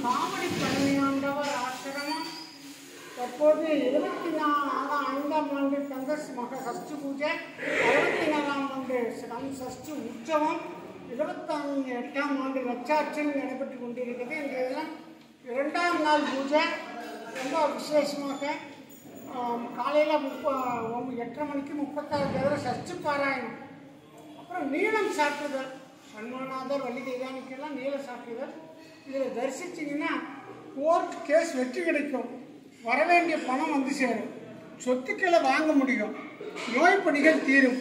Comedy Palaniandavar ஆசிரமம் தற்போது 24ஆம் ஆண்டு கந்தஸ் மக சஷ்டி பூஜை, 64ஆம் ஆண்டு சஷ்டி உற்சவம், 28ஆம் ஆண்டு லட்சாட்சம் நடைபெற்று கொண்டிருக்கிறது. இன்றைய தினம் 2ஆம் நாள் பூஜை ரொம்ப விசேஷமாக காலையில் 8:30 மணிக்கு 36 தடவை சஷ்டி பாராயணம், அப்புறம் நீளம் சாற்றுதல், சண்முகநாதர் வள்ளி தெய்வானிக்கெல்லாம் நீளம் சாற்றுதல். இதில் தரிசிச்சிங்கன்னா கோர்ட் கேஸ் வெற்றி கிடைக்கும், வரவேண்டிய பணம் வந்து சேரும், சொத்துக்களை வாங்க முடியும், நோய் பணிகள் தீரும்.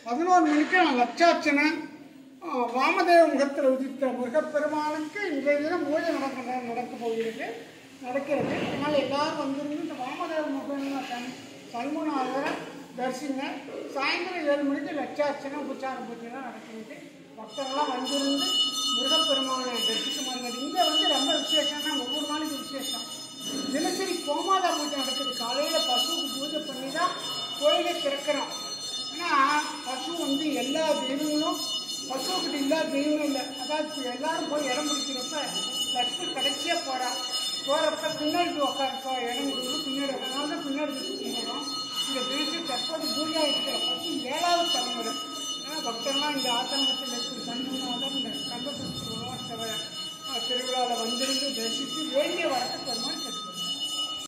11 மணிக்கு லட்சார்ச்சனை வாமதேவ முகத்தில் உதித்த முருகப்பெருமானுக்கு இன்றைய தினம் பூஜை நடக்க போகிறது நடக்கிறது. அதனால் எல்லாரும் வந்திருந்து இந்த வாமதேவ முகம் சண்முகநாதரை தரிசிங்க. சாயந்தரம் 7 மணிக்கு லட்சார்ச்சனை உபச்சார பூஜைலாம் நடக்கிறது. பக்தர்கள்லாம் வந்திருந்து முருகப்பெருமானை தரிசிக்க மாட்டாங்க. இங்கே ரொம்ப விசேஷம்னா ஒவ்வொரு நாளைக்கு விசேஷம். தினசரி கோமாதா பூஜை நடக்குது. காலையில் பசுவுக்கு பூஜை பண்ணி தான் கோயிலை திறக்கிறோம். ஆனால் பசு எல்லா தெய்வங்களும் பசுக்கிட்ட இல்லாத தெய்வம் இல்லை. அதாவது எல்லாரும் போய் இடம் பிடிக்கிறப்ப லட்சுமி கடைசியாக போகிறப்ப பின்னாடி உட்காரப்போ இடம் கொடுக்கணும், பின்னாடி அதனால தான் பின்னாடி கொடுக்கணும். இந்த தினசரி தற்போது பூஜா இருக்கிற பசு 7வது தலைமுறை. ஆனால் பக்தர்லாம் இந்த ஆசிரமத்தில் இருக்கிற சண்முகநாதர் இந்த கந்தசஷ்டி திருவிழாவில் வந்திருந்து தரிசித்து வேண்டிய வரத்தை பெருமாள்